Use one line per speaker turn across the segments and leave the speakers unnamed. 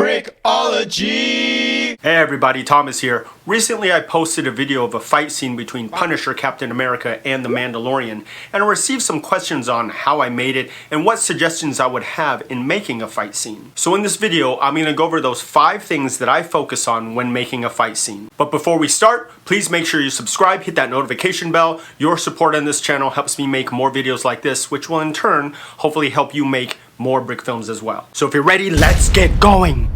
Brickology! Hey everybody, Thomas here. Recently I posted a video of a fight scene between Punisher, Captain America, and the Mandalorian, and I received some questions on how I made it and what suggestions I would have in making a fight scene. So in this video, I'm going to go over those 5 things that I focus on when making a fight scene. But before we start, please make sure you subscribe, hit that notification bell. Your support on this channel helps me make more videos like this, which will in turn hopefully help you make more brick films as well. So if you're ready, let's get going!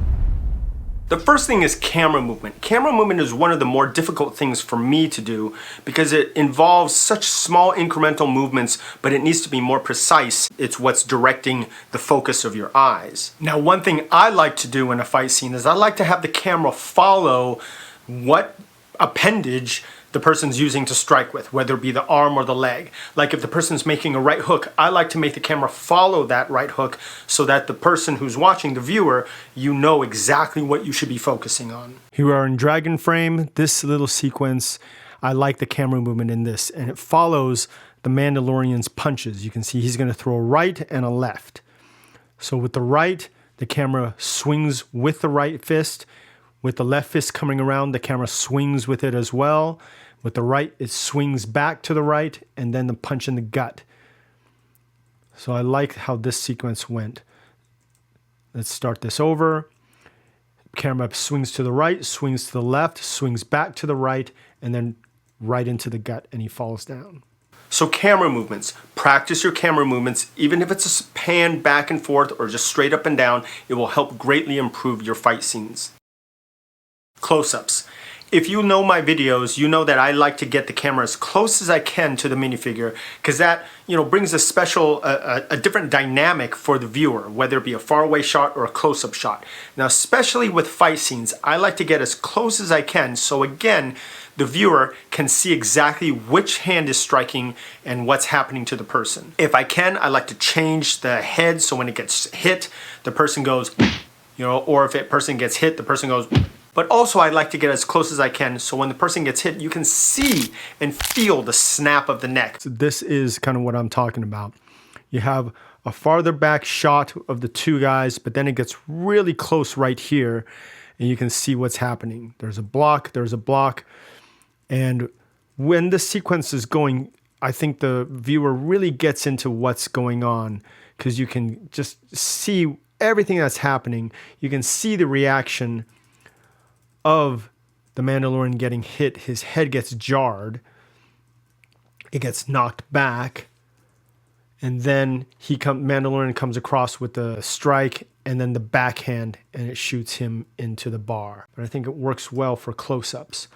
The first thing is camera movement. Camera movement is one of the more difficult things for me to do because it involves such small incremental movements, but it needs to be more precise. It's what's directing the focus of your eyes. Now, one thing I like to do in a fight scene is I like to have the camera follow what appendage the person's using to strike with, whether it be the arm or the leg. Like if the person's making a right hook, I like to make the camera follow that right hook so that the person who's watching, the viewer, you know exactly what you should be focusing on. Here we are in Dragonframe. This little sequence, I like the camera movement in this, and it follows the Mandalorian's punches. You can see he's gonna throw a right and a left. So with the right, the camera swings with the right fist. With the left fist coming around, the camera swings with it as well. With the right, it swings back to the right, and then the punch in the gut. So I like how this sequence went. Let's start this over. Camera swings to the right, swings to the left, swings back to the right, and then right into the gut, and he falls down. So camera movements. Practice your camera movements. Even if it's a pan back and forth or just straight up and down, it will help greatly improve your fight scenes. Close-ups. If you know my videos, you know that I like to get the camera as close as I can to the minifigure because that, brings a special, a different dynamic for the viewer, whether it be a faraway shot or a close-up shot. Now, especially with fight scenes, I like to get as close as I can so again, the viewer can see exactly which hand is striking and what's happening to the person. If I can, I like to change the head so when it gets hit, the person goes, or if a person gets hit, the person goes. But also I like to get as close as I can so when the person gets hit, you can see and feel the snap of the neck. So this is kind of what I'm talking about. You have a farther back shot of the two guys, but then it gets really close right here and you can see what's happening. There's a block. And when the sequence is going, I think the viewer really gets into what's going on because you can just see everything that's happening. You can see the reaction of the Mandalorian getting hit. His head gets jarred. It gets knocked back. And then Mandalorian comes across with the strike and then the backhand and it shoots him into the bar. But I think it works well for close-ups.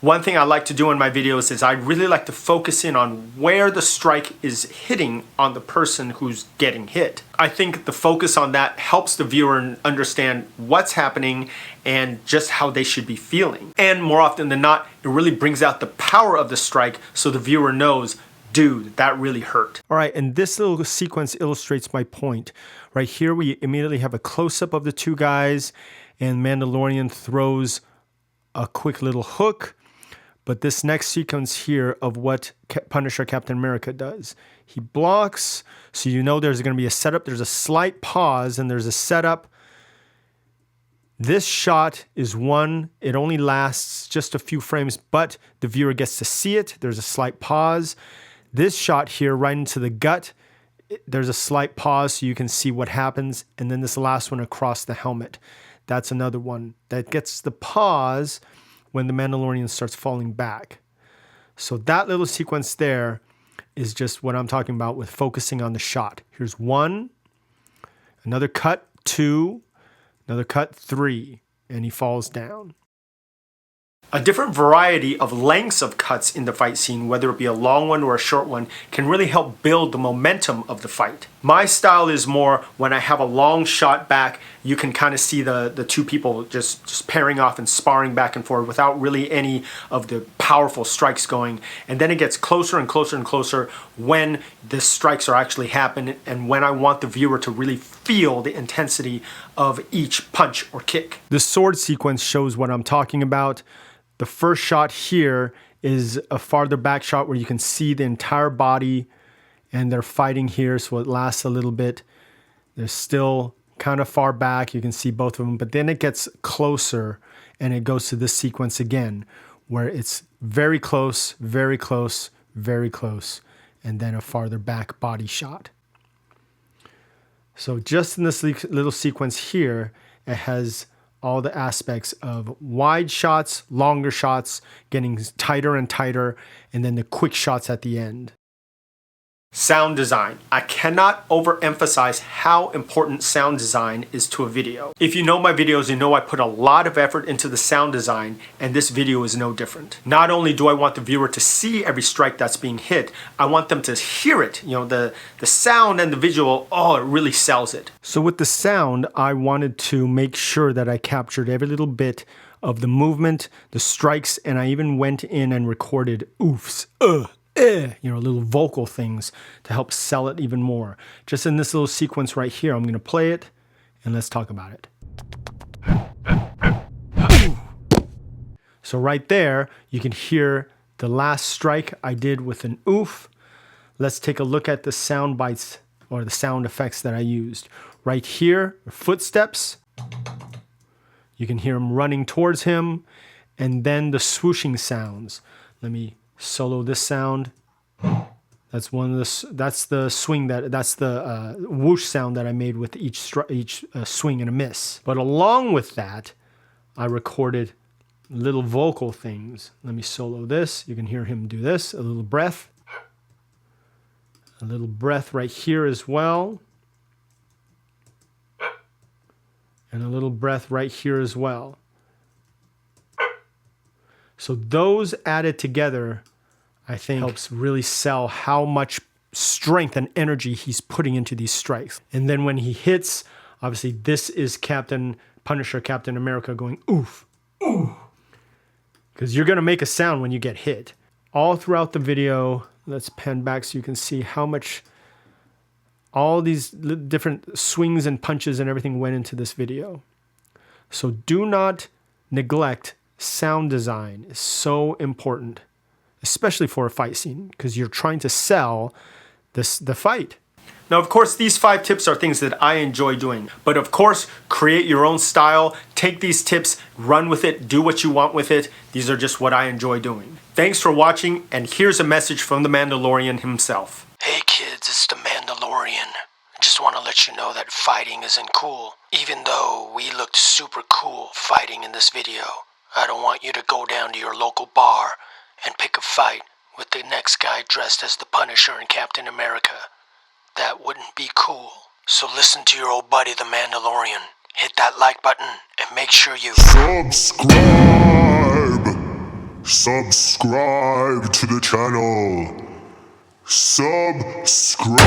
One thing I like to do in my videos is I really like to focus in on where the strike is hitting on the person who's getting hit. I think the focus on that helps the viewer understand what's happening and just how they should be feeling. And more often than not, it really brings out the power of the strike so the viewer knows, dude, that really hurt. All right, and this little sequence illustrates my point. Right here, we immediately have a close-up of the two guys and Mandalorian throws a quick little hook. But this next sequence here of what Punisher Captain America does, he blocks, so you know there's going to be a setup, there's a slight pause, and there's a setup. This shot is one, it only lasts just a few frames, but the viewer gets to see it. There's a slight pause. This shot here, right into the gut, there's a slight pause so you can see what happens. And then this last one across the helmet, that's another one that gets the pause when the Mandalorian starts falling back. So that little sequence there is just what I'm talking about with focusing on the shot. Here's 1, another cut, 2, another cut, 3, and he falls down. A different variety of lengths of cuts in the fight scene, whether it be a long one or a short one, can really help build the momentum of the fight. My style is more when I have a long shot back, you can kind of see the two people just pairing off and sparring back and forth without really any of the powerful strikes going. And then it gets closer and closer and closer when the strikes are actually happening and when I want the viewer to really feel the intensity of each punch or kick. The sword sequence shows what I'm talking about. The first shot here is a farther back shot where you can see the entire body and they're fighting here, so it lasts a little bit. There's still kind of far back. You can see both of them, but then it gets closer and it goes to this sequence again, where it's very close, very close, very close, and then a farther back body shot. So just in this little sequence here, it has all the aspects of wide shots, longer shots, getting tighter and tighter, and then the quick shots at the end. Sound design. I cannot overemphasize how important sound design is to a video. If you know my videos, you know I put a lot of effort into the sound design, and this video is no different. Not only do I want the viewer to see every strike that's being hit, I want them to hear it. You know, the sound and the visual, oh, it really sells it. So with the sound, I wanted to make sure that I captured every little bit of the movement, the strikes, and I even went in and recorded oofs, you know, little vocal things to help sell it even more. Just in this little sequence right here, I'm going to play it and let's talk about it. So right there, you can hear the last strike I did with an oof. Let's take a look at the sound bites or the sound effects that I used. Right here, footsteps. You can hear him running towards him, and then the swooshing sounds. Let me solo this sound. That's the swing that's the whoosh sound that I made with each swing and a miss. But along with that, I recorded little vocal things. Let me solo this. You can hear him do this. A little breath right here as well, and a little breath right here as well. So those added together, I think, helps really sell how much strength and energy he's putting into these strikes. And then when he hits, obviously this is Captain America going oof, oof. Because you're gonna make a sound when you get hit. All throughout the video, let's pan back so you can see how much all these different swings and punches and everything went into this video. So do not neglect sound design. It's so important, especially for a fight scene, because you're trying to sell the fight. Now, of course, these 5 tips are things that I enjoy doing. But of course, create your own style. Take these tips, run with it, do what you want with it. These are just what I enjoy doing. Thanks for watching, and here's a message from the Mandalorian himself.
Hey kids, it's the Mandalorian. I just want to let you know that fighting isn't cool. Even though we looked super cool fighting in this video, I don't want you to go down to your local bar and pick a fight with the next guy dressed as the Punisher and Captain America. That wouldn't be cool. So listen to your old buddy the Mandalorian. Hit that like button and make sure you
subscribe to the channel. Subscribe.